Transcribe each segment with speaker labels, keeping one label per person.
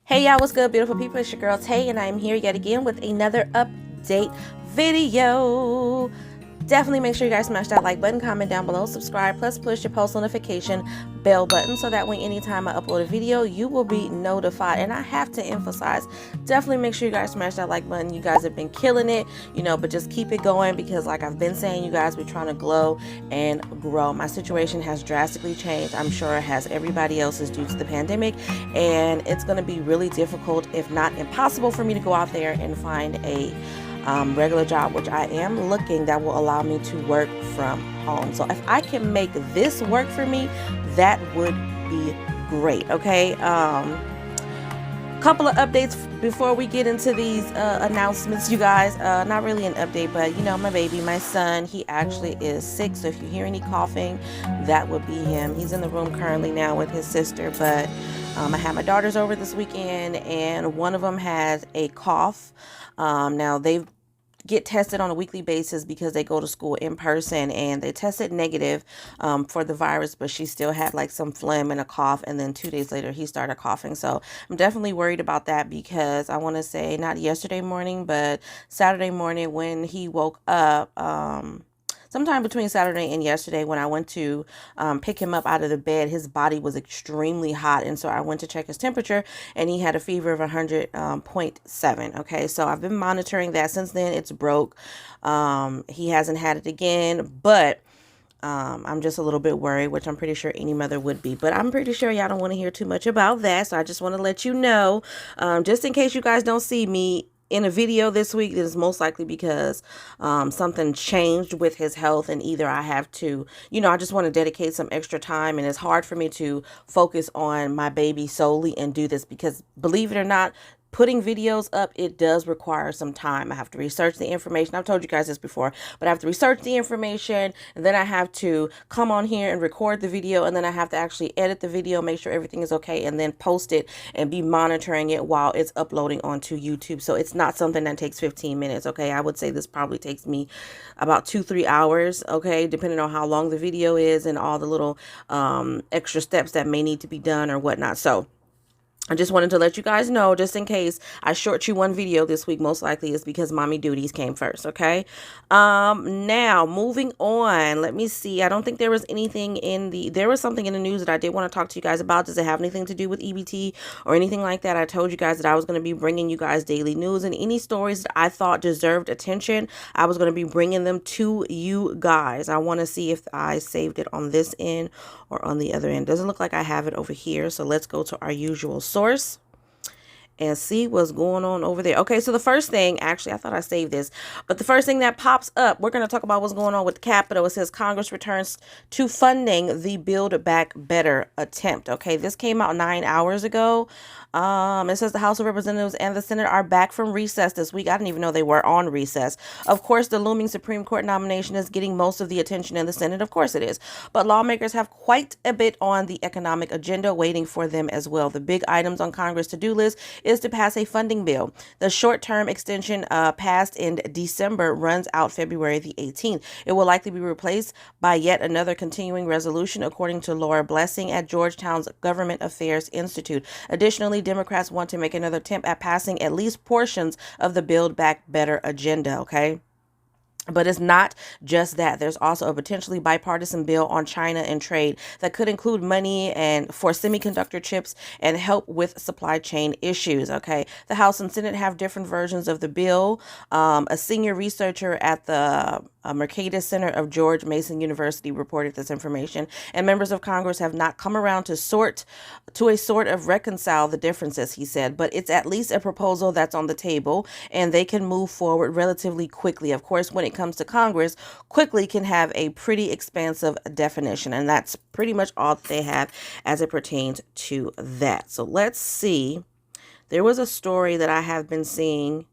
Speaker 1: Hey y'all, what's good, beautiful people? It's your girl Tay, and I'm here yet again with another update video. Definitely make sure you guys smash that like button, comment down below, subscribe, plus push your post notification bell button so that way anytime I upload a video, you will be notified. And I have to emphasize, definitely make sure you guys smash that like button. You guys have been killing it, but just keep it going because like I've been saying, you guys, we're trying to glow and grow. My situation has drastically changed. I'm sure it has everybody else's due to the pandemic, and it's going to be really difficult, if not impossible, for me to go out there and find a regular job, which I am looking, that will allow me to work from home. So if I can make this work for me, that would be great. Okay, couple of updates before we get into these announcements, you guys. Not really an update, but my baby, my son, he actually is sick, so if you hear any coughing, that would be him. He's in the room currently now with his sister, but I had my daughters over this weekend, and one of them has a cough. Now they get tested on a weekly basis because they go to school in person, and they tested negative for the virus, but she still had like some phlegm and a cough, and then 2 days later he started coughing. So I'm definitely worried about that, because I want to say not yesterday morning, but Saturday morning when he woke up, sometime between Saturday and yesterday, when I went to pick him up out of the bed, his body was extremely hot. And so I went to check his temperature, and he had a fever of 100.7. Okay, so I've been monitoring that since then. It's broke. He hasn't had it again, but I'm just a little bit worried, which I'm pretty sure any mother would be. But I'm pretty sure y'all don't want to hear too much about that. So I just want to let you know, just in case you guys don't see me in a video this week, it is most likely because something changed with his health, and either I have to, I just want to dedicate some extra time, and it's hard for me to focus on my baby solely and do this, because believe it or not, putting videos up, it does require some time. I have to research the information. I've told you guys this before, but I have to research the information, and then I have to come on here and record the video, and then I have to actually edit the video, make sure everything is okay, and then post it and be monitoring it while it's uploading onto YouTube. So it's not something that takes 15 minutes. Okay, I would say this probably takes me about 2-3 hours, okay, depending on how long the video is and all the little extra steps that may need to be done or whatnot. So I just wanted to let you guys know, just in case I short you one video this week, most likely is because mommy duties came first. Okay. Now moving on, let me see. I don't think there was anything there was something in the news that I did want to talk to you guys about. Does it have anything to do with EBT or anything like that? I told you guys that I was going to be bringing you guys daily news, and any stories that I thought deserved attention, I was going to be bringing them to you guys. I want to see if I saved it on this end or on the other end. Doesn't look like I have it over here. So let's go to our usual source and see what's going on over there. Okay, so the first thing, actually, I thought I saved this, but the first thing that pops up, we're going to talk about what's going on with the Capitol. It says Congress returns to funding the Build Back Better attempt. Okay, this came out 9 hours ago. It says the House of Representatives and the Senate are back from recess this week. I didn't even know they were on recess. Of course, the looming Supreme Court nomination is getting most of the attention in the Senate. Of course it is. But lawmakers have quite a bit on the economic agenda waiting for them as well. The big items on Congress' to-do list is to pass a funding bill. The short-term extension passed in December runs out February the 18th. It will likely be replaced by yet another continuing resolution, according to Laura Blessing at Georgetown's Government Affairs Institute. Additionally, Democrats want to make another attempt at passing at least portions of the Build Back Better agenda, okay? But it's not just that. There's also a potentially bipartisan bill on China and trade that could include money and for semiconductor chips and help with supply chain issues. Okay, the House and Senate have different versions of the bill. A senior researcher at the MERCIER Center of George Mason University reported this information, and members of Congress have not come around to a sort of reconcile the differences, he said, but it's at least a proposal that's on the table, and they can move forward relatively quickly. Of course, when it comes to Congress, quickly can have a pretty expansive definition, and that's pretty much all that they have as it pertains to that. So let's see. There was a story that I have been seeing.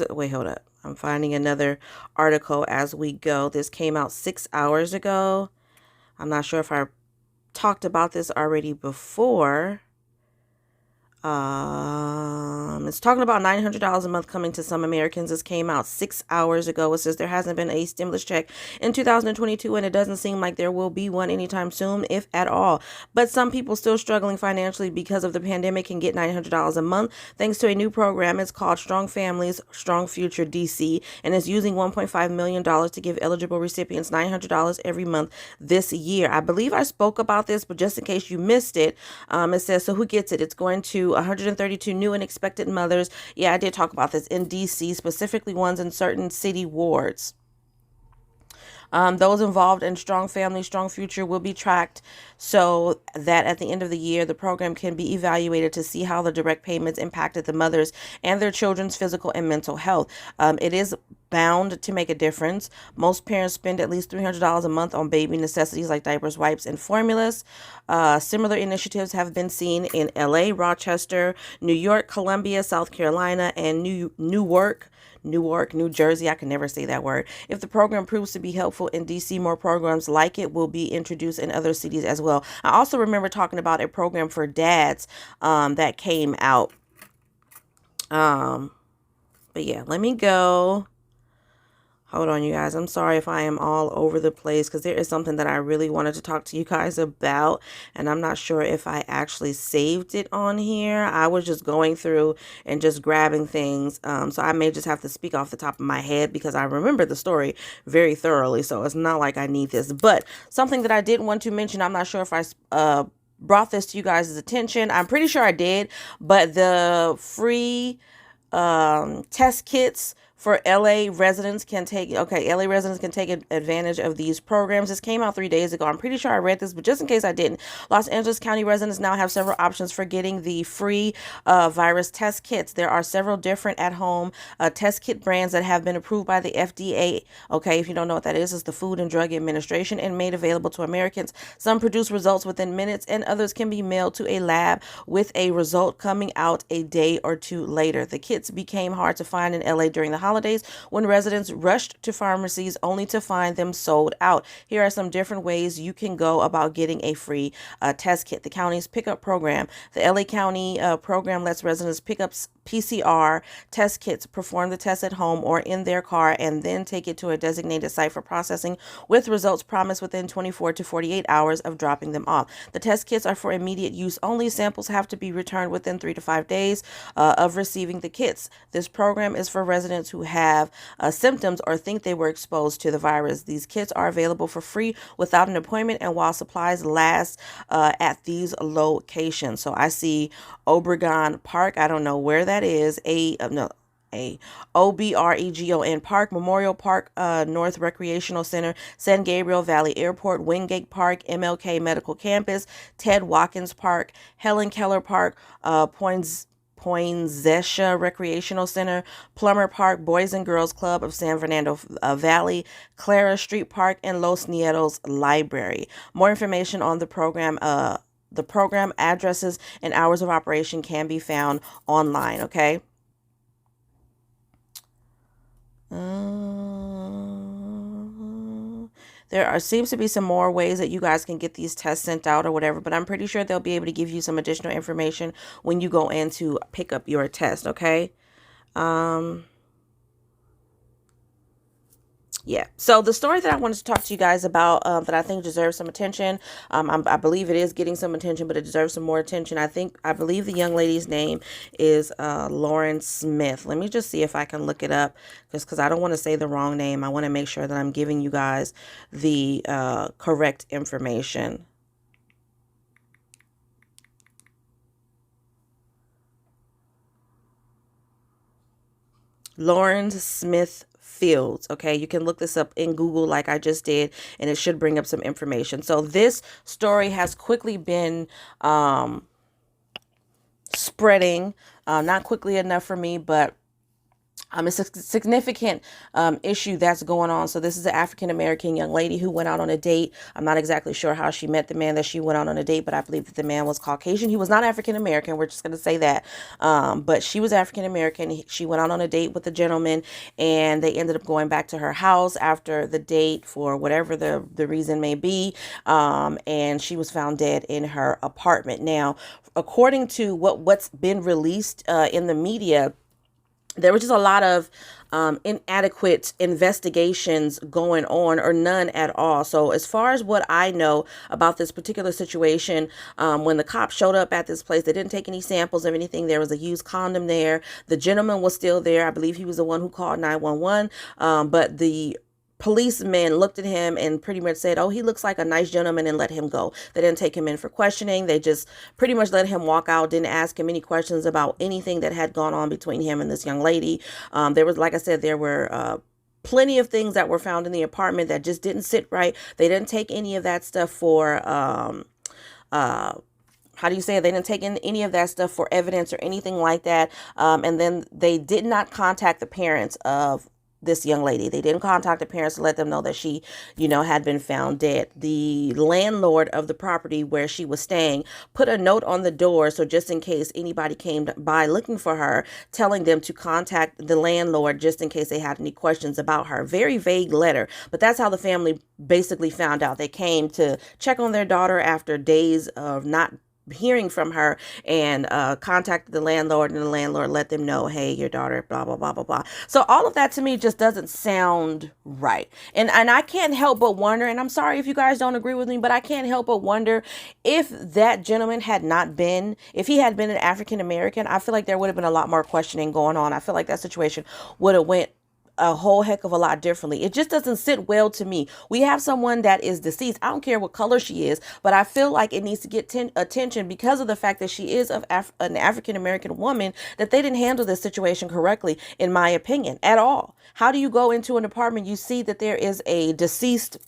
Speaker 1: Wait, hold up. I'm finding another article as we go. This came out 6 hours ago. I'm not sure if I talked about this already before. It's talking about $900 a month coming to some Americans. This came out 6 hours ago. It says there hasn't been a stimulus check in 2022, and it doesn't seem like there will be one anytime soon, if at all. But some people still struggling financially because of the pandemic can get $900 a month thanks to a new program. It's called Strong Families, Strong Future DC, and is using $1.5 million to give eligible recipients $900 every month this year. I believe I spoke about this, but just in case you missed it, it says, so who gets it? It's going to 132 new and expected mothers. Yeah, I did talk about this in DC, specifically ones in certain city wards. Those involved in Strong Family, Strong Future will be tracked so that at the end of the year, the program can be evaluated to see how the direct payments impacted the mothers and their children's physical and mental health. It is bound to make a difference. Most parents spend at least $300 a month on baby necessities like diapers, wipes, and formulas. Similar initiatives have been seen in LA, Rochester, New York, Columbia, South Carolina, and Newark, New Jersey. I can never say that word. If the program proves to be helpful in DC, more programs like it will be introduced in other cities as well. I also remember talking about a program for dads that came out. But yeah, let me go. Hold on, you guys. I'm sorry if I am all over the place because there is something that I really wanted to talk to you guys about, and I'm not sure if I actually saved it on here. I was just going through and just grabbing things, so I may just have to speak off the top of my head because I remember the story very thoroughly, so it's not like I need this. But something that I did want to mention, I'm not sure if I brought this to you guys' attention. I'm pretty sure I did, but the free test kits for LA residents can take, LA residents can take advantage of these programs. This came out 3 days ago. I'm pretty sure I read this, but just in case I didn't, Los Angeles County residents now have several options for getting the free virus test kits. There are several different at-home test kit brands that have been approved by the FDA. Okay, if you don't know what that is, it's the Food and Drug Administration, and made available to Americans. Some produce results within minutes, and others can be mailed to a lab with a result coming out a day or two later. The kits became hard to find in LA during the holidays when residents rushed to pharmacies only to find them sold out. Here are some different ways you can go about getting a free test kit. The county's pickup program. The LA County program lets residents pick up PCR test kits, perform the test at home or in their car, and then take it to a designated site for processing, with results promised within 24 to 48 hours of dropping them off. The test kits are for immediate use only. Samples have to be returned within 3 to 5 days of receiving the kits. This program is for residents who have symptoms or think they were exposed to the virus. These kits are available for free without an appointment and while supplies last at these locations. So I see Obregon Park. I don't know where that is. Obregon Park, Memorial Park, North Recreational Center, San Gabriel Valley Airport, Wingate Park, MLK Medical Campus, Ted Watkins Park, Helen Keller Park, Poinsesha Recreational Center, Plummer Park, Boys and Girls Club of San Fernando Valley, Clara Street Park, and Los Nietos Library. More information on the program addresses and hours of operation can be found online, okay? There seems to be some more ways that you guys can get these tests sent out or whatever, but I'm pretty sure they'll be able to give you some additional information when you go in to pick up your test, okay? Yeah, so the story that I wanted to talk to you guys about that I think deserves some attention, I believe it is getting some attention, but it deserves some more attention. I believe the young lady's name is Lauren Smith. Let me just see if I can look it up, just because I don't want to say the wrong name. I want to make sure that I'm giving you guys the correct information. Lauren Smith Fields. Okay, you can look this up in Google like I just did, and it should bring up some information. So this story has quickly been spreading, not quickly enough for me, but It's a significant issue that's going on. So this is an African-American young lady who went out on a date. I'm not exactly sure how she met the man that she went out on a date, but I believe that the man was Caucasian. He was not African-American. We're just going to say that. But she was African-American. She went out on a date with a gentleman, and they ended up going back to her house after the date for whatever the reason may be. And she was found dead in her apartment. Now, according to what's been released in the media, there was just a lot of inadequate investigations going on, or none at all. So as far as what I know about this particular situation, when the cops showed up at this place, they didn't take any samples of anything. There was a used condom there. The gentleman was still there. I believe he was the one who called 911. But the policemen looked at him and pretty much said, oh, he looks like a nice gentleman, and let him go. They didn't take him in for questioning. They just pretty much let him walk out, didn't ask him any questions about anything that had gone on between him and this young lady. There was, like I said, there were plenty of things that were found in the apartment that just didn't sit right. They didn't take any of that stuff for how do you say it? They didn't take in any of that stuff for evidence or anything like that. And then they did not contact the parents of this young lady. They didn't contact the parents to let them know that she, had been found dead. The landlord of the property where she was staying put a note on the door, so just in case anybody came by looking for her, telling them to contact the landlord just in case they had any questions about her. Very vague letter, but that's how the family basically found out. They came to check on their daughter after days of not hearing from her, and contacted the landlord, and the landlord let them know, hey, your daughter, blah, blah, blah, blah, blah. So all of that to me just doesn't sound right. And I can't help but wonder, and I'm sorry if you guys don't agree with me, but I can't help but wonder if that gentleman if he had been an African American, I feel like there would have been a lot more questioning going on. I feel like that situation would have went a whole heck of a lot differently. It just doesn't sit well to me. We have someone that is deceased. I don't care what color she is, but I feel like it needs to get attention because of the fact that she is an African-American woman, that they didn't handle this situation correctly, in my opinion, at all. How do you go into an apartment, you see that there is a deceased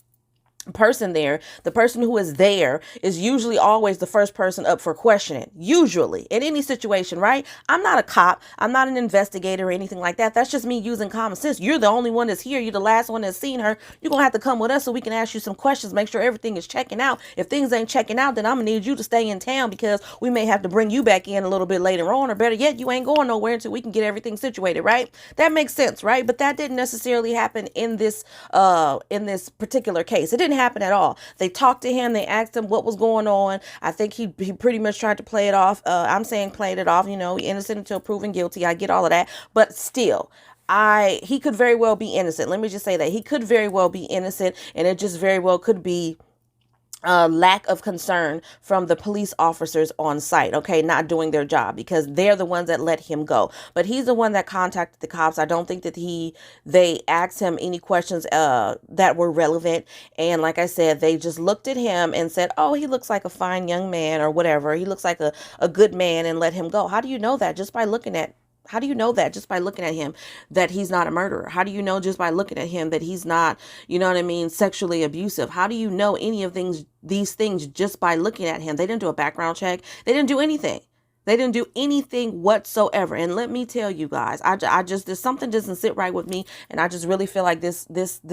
Speaker 1: person there? The person who is there is usually always the first person up for questioning, usually in any situation, right? I'm not a cop. I'm not an investigator or anything like that. That's just me using common sense. You're the only one that's here. You're the last one that's seen her. You're going to have to come with us so we can ask you some questions, make sure everything is checking out. If things ain't checking out, then I'm going to need you to stay in town, because we may have to bring you back in a little bit later on, or better yet, you ain't going nowhere until we can get everything situated, right? That makes sense, right? But that didn't necessarily happen in this particular case. It didn't happen at all. They talked to him. They asked him what was going on. I think he pretty much tried to play it off. I'm saying played it off, innocent until proven guilty. I get all of that. But still, he could very well be innocent. Let me just say that. He could very well be innocent, and it just very well could be lack of concern from the police officers on site, okay, not doing their job, because they're the ones that let him go. But he's the one that contacted the cops. I don't think that they asked him any questions that were relevant. And like I said, they just looked at him and said, oh, he looks like a fine young man, or whatever. He looks like a good man, and let him go. How do you know that? Just by looking at him, that he's not a murderer? How do you know just by looking at him that he's not, sexually abusive? How do you know any of these things just by looking at him? They didn't do a background check. They didn't do anything. They didn't do anything whatsoever. And let me tell you guys, there's something doesn't sit right with me. And I just really feel like this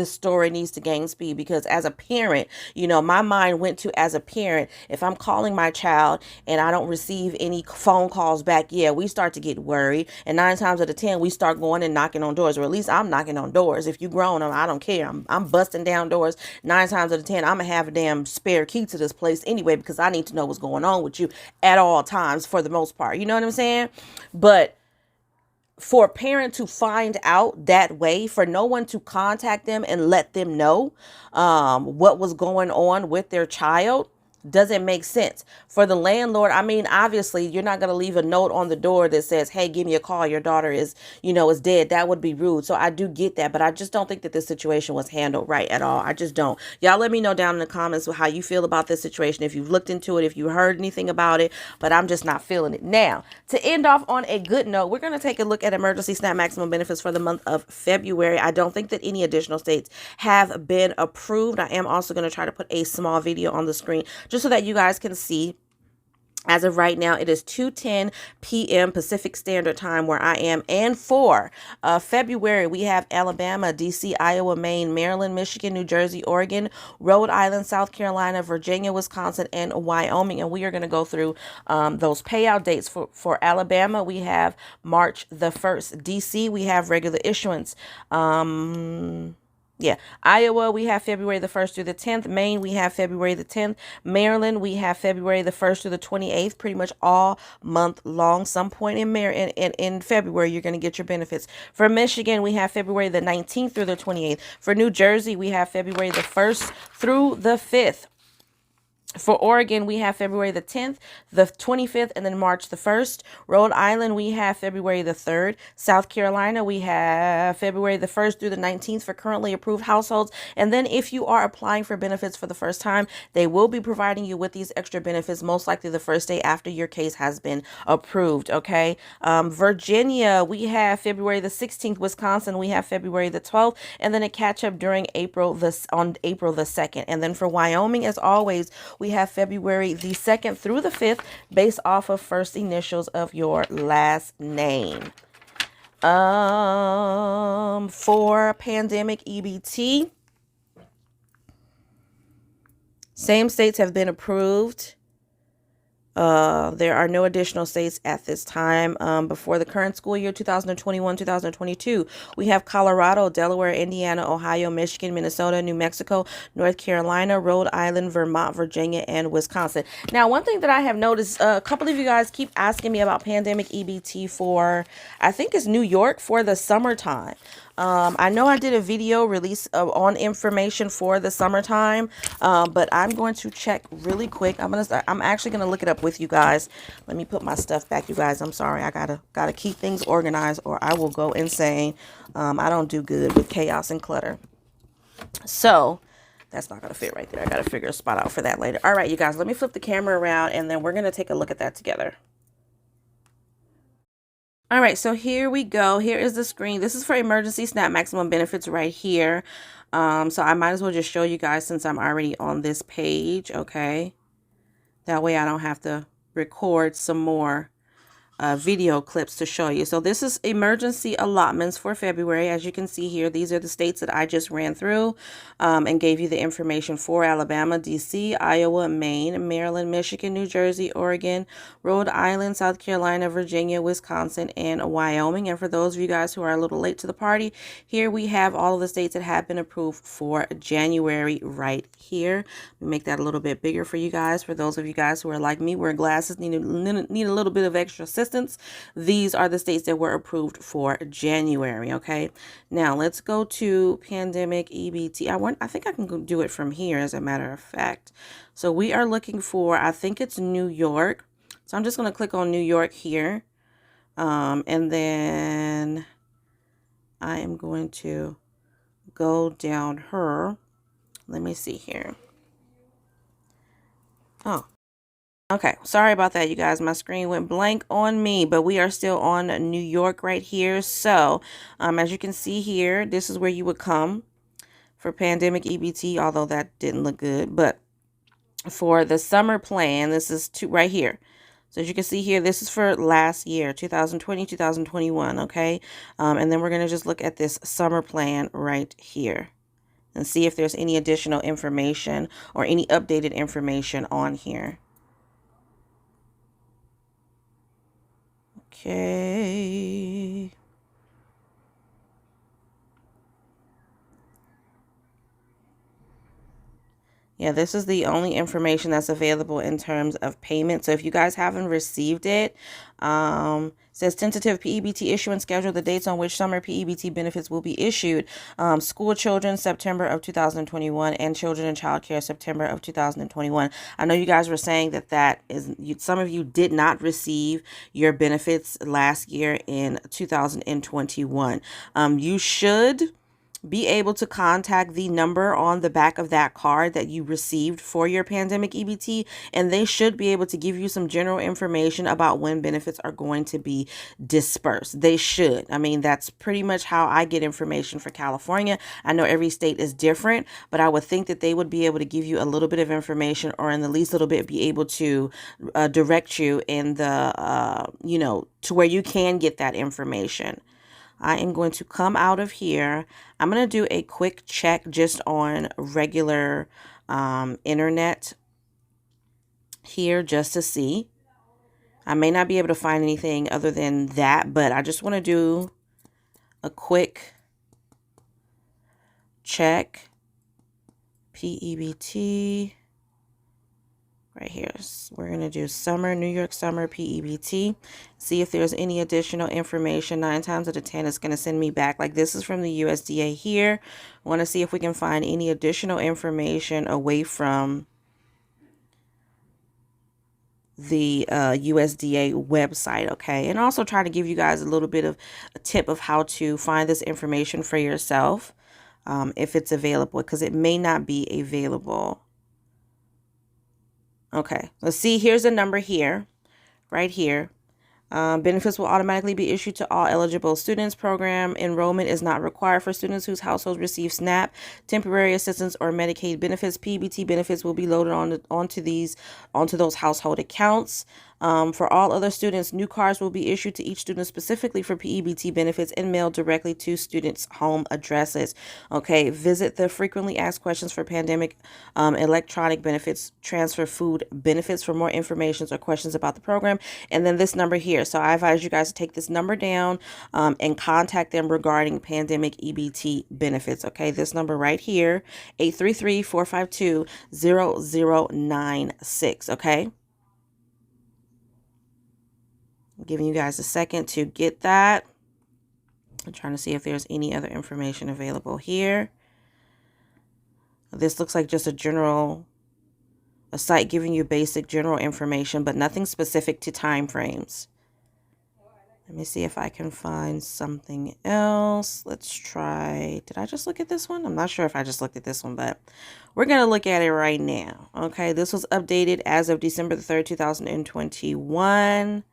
Speaker 1: story needs to gain speed, because as a parent, my mind went to, as a parent, if I'm calling my child and I don't receive any phone calls back, yeah, we start to get worried. And 9 times out of 10, we start going and knocking on doors, or at least I'm knocking on doors. If you grown, I don't care. I'm busting down doors. 9 times out of 10, I'm going to have a damn spare key to this place anyway, because I need to know what's going on with you at all times, for the most part. You know what I'm saying? But for a parent to find out that way, for no one to contact them and let them know what was going on with their child, doesn't make sense. For the landlord, obviously you're not going to leave a note on the door that says, hey, give me a call, your daughter is dead. That would be rude. So I do get that, but I just don't think that this situation was handled right at all. I just don't. Y'all let me know down in the comments how you feel about this situation, if you've looked into it, if you heard anything about it, but I'm just not feeling it. Now, to end off on a good note, we're going to take a look at emergency SNAP maximum benefits for the month of February. I don't think that any additional states have been approved. I am also going to try to put a small video on the screen just so that you guys can see As of right now, it is 2:10 p.m. Pacific Standard Time where I am. And for February, we have Alabama, D.C., Iowa, Maine, Maryland, Michigan, New Jersey, Oregon, Rhode Island, South Carolina, Virginia, Wisconsin, and Wyoming. And we are going to go through those payout dates. For Alabama, we have March the 1st. D.C., we have regular issuance. Yeah, Iowa, we have February the 1st through the 10th. Maine, we have February the 10th. Maryland, we have February the 1st through the 28th, pretty much all month long. Some point in February, you're going to get your benefits. For Michigan, we have February the 19th through the 28th. For New Jersey, we have February the 1st through the 5th. For Oregon, we have February the 10th, the 25th, and then March the 1st. Rhode Island, we have February the 3rd. South Carolina, we have February the 1st through the 19th for currently approved households. And then if you are applying for benefits for the first time, they will be providing you with these extra benefits, most likely the first day after your case has been approved, okay? Virginia, we have February the 16th. Wisconsin, we have February the 12th. And then a catch-up during on April the 2nd. And then for Wyoming, as always, we have February the 2nd through the 5th based off of first initials of your last name. For pandemic EBT, same states have been approved. There are no additional states at this time. Before the current school year, 2021-2022, we have Colorado, Delaware, Indiana, Ohio, Michigan, Minnesota, New Mexico, North Carolina, Rhode Island, Vermont, Virginia, and Wisconsin. Now, one thing that I have noticed, a couple of you guys keep asking me about pandemic EBT for, I think it's New York for the summertime. I know I did a video release on information for the summertime, but I'm going to check really quick. I'm actually gonna look it up with you guys. Let me put my stuff back, you guys. I'm sorry, I gotta keep things organized, or I will go insane. I don't do good with chaos and clutter. So that's not gonna fit right there. I gotta figure a spot out for that later. All right, you guys, let me flip the camera around, and then we're gonna take a look at that together. All right, so here we go. Here is the screen. This is for emergency SNAP maximum benefits right here. So I might as well just show you guys since I'm already on this page, okay? That way I don't have to record some more video clips to show you. So this is emergency allotments for February. As you can see here, these are the states that I just ran through and gave you the information for: Alabama, D.C., Iowa, Maine, Maryland, Michigan, New Jersey, Oregon, Rhode Island, South Carolina, Virginia, Wisconsin, and Wyoming. And for those of you guys who are a little late to the party, here we have all of the states that have been approved for January right here. Let me make that a little bit bigger for you guys. For those of you guys who are like me, wear glasses, need a little bit of extra assistance. These are the states that were approved for January. Okay, now let's go to pandemic EBT. I think I can do it from here, as a matter of fact. So we are looking for, I think it's New York. So I'm just going to click on New York here. And then I am going to go down her. Let me see here. Oh, okay, sorry about that, you guys. My screen went blank on me, but we are still on New York right here. So, as you can see here, this is where you would come for pandemic EBT, although that didn't look good. But for the summer plan, this is right here. So as you can see here, this is for last year, 2020, 2021, okay? And then we're going to just look at this summer plan right here and see if there's any additional information or any updated information on here. Okay. Yeah, this is the only information that's available in terms of payment. So if you guys haven't received it, says tentative PEBT issuance schedule, the dates on which summer PEBT benefits will be issued. School children, September of 2021, and children in child care, September of 2021. I know you guys were saying that some of you did not receive your benefits last year in 2021. You should be able to contact the number on the back of that card that you received for your pandemic EBT, and they should be able to give you some general information about when benefits are going to be dispersed. They should. I mean, that's pretty much how I get information for California. I know every state is different, but I would think that they would be able to give you a little bit of information, or in the least little bit be able to direct you in the, to where you can get that information. I am going to come out of here. I'm going to do a quick check just on regular internet here just to see. I may not be able to find anything other than that, but I just want to do a quick check. P-EBT. Right here. We're going to do summer, New York summer P-EBT. See if there's any additional information. 9 times out of 10, it's going to send me back. Like, this is from the USDA here. I want to see if we can find any additional information away from the USDA website, okay? And also try to give you guys a little bit of a tip of how to find this information for yourself, if it's available, because it may not be available. Okay, let's see. Here's a number here, right here. Benefits will automatically be issued to all eligible students. Program enrollment is not required for students whose households receive SNAP, temporary assistance, or Medicaid benefits. P-EBT benefits will be loaded onto those household accounts. For all other students, new cards will be issued to each student specifically for P-EBT benefits and mailed directly to students' home addresses. Okay, visit the frequently asked questions for pandemic electronic benefits, transfer food benefits for more information or questions about the program. And then this number here. So I advise you guys to take this number down and contact them regarding pandemic EBT benefits. Okay, this number right here, 833-452-0096. Okay. I'm giving you guys a second to get that. I'm trying to see if there's any other information available here. This looks like just a site giving you basic general information, but nothing specific to time frames. Let me see if I can find something else. Let's try. Did I just look at this one? I'm not sure if I just looked at this one, but we're going to look at it right now. Okay, this was updated as of December the 3rd, 2021.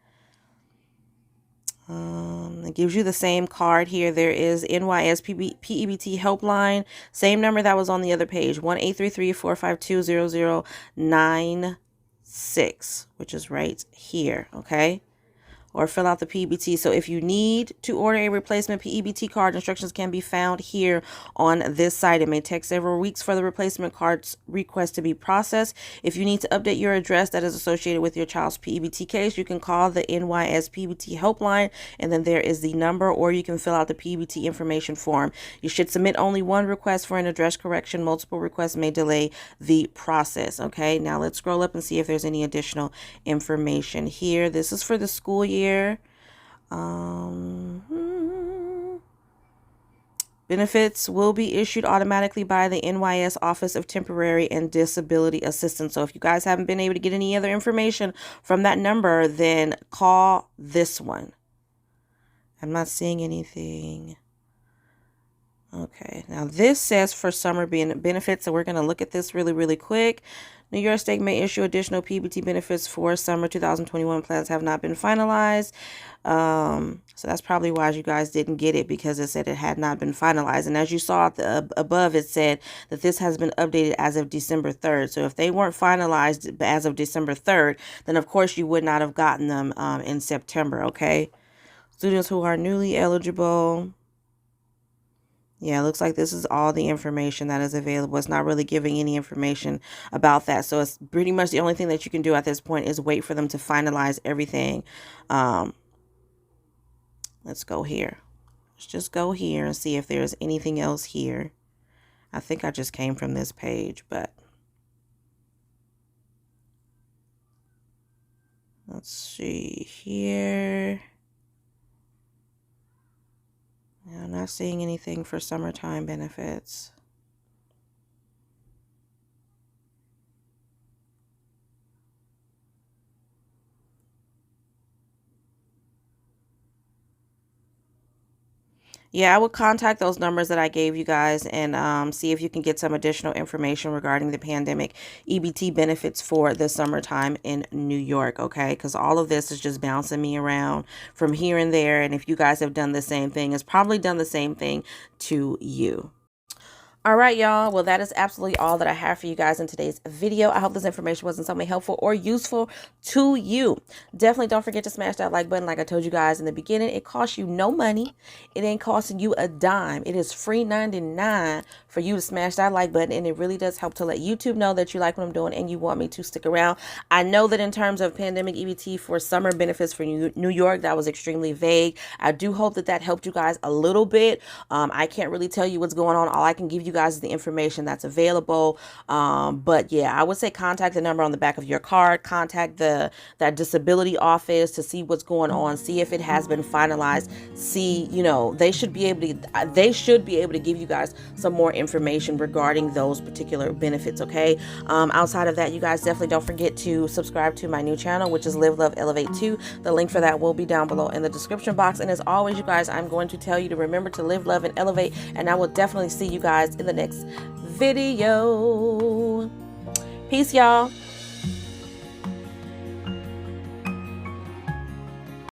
Speaker 1: It gives you the same card here. There is NYS P-EBT helpline, same number that was on the other page, 1-833-452-0096, which is right here, okay? Or fill out the P-EBT. So if you need to order a replacement P-EBT card, instructions can be found here on this site. It may take several weeks for the replacement card's request to be processed. If you need to update your address that is associated with your child's P-EBT case, you can call the NYS P-EBT helpline, and then there is the number, or you can fill out the P-EBT information form. You should submit only one request for an address correction. Multiple requests may delay the process. Okay, now let's scroll up and see if there's any additional information here. This is for the school year. Benefits will be issued automatically by the NYS Office of Temporary and Disability Assistance. So if you guys haven't been able to get any other information from that number, then call this one. I'm not seeing anything. Okay, now this says for summer benefits, so we're going to look at this really quick. New York State may issue additional PBT benefits for summer 2021. Plans have not been finalized. So that's probably why you guys didn't get it, because it said it had not been finalized. And as you saw above, it said that this has been updated as of December 3rd. So if they weren't finalized as of December 3rd, then of course you would not have gotten them in September, okay? Students who are newly eligible. Yeah, it looks like this is all the information that is available. It's not really giving any information about that. So it's pretty much the only thing that you can do at this point is wait for them to finalize everything. Let's go here. Let's just go here and see if there's anything else here. I think I just came from this page, but let's see here. I'm not seeing anything for summertime benefits. Yeah, I would contact those numbers that I gave you guys and see if you can get some additional information regarding the pandemic EBT benefits for the summertime in New York, okay? Because all of this is just bouncing me around from here and there. And if you guys have done the same thing, it's probably done the same thing to you. All right, y'all. Well, that is absolutely all that I have for you guys in today's video. I hope this information was in some way helpful or useful to you. Definitely don't forget to smash that like button. Like I told you guys in the beginning, it costs you no money. It ain't costing you a dime. It is free 99 for you to smash that like button, and it really does help to let YouTube know that you like what I'm doing and you want me to stick around. I know that in terms of pandemic EBT for summer benefits for New York, that was extremely vague. I do hope that that helped you guys a little bit. I can't really tell you what's going on. All I can give you guys is the information that's available. But yeah, I would say contact the number on the back of your card, contact that disability office to see what's going on, see if it has been finalized, see, you know, they should be able to give you guys some more information regarding those particular benefits. Okay. Outside of that, you guys definitely don't forget to subscribe to my new channel, which is Live Love Elevate 2. The link for that will be down below in the description box. And as always, you guys, I'm going to tell you to remember to live, love, and elevate, and I will definitely see you guys in the next video. Peace, y'all.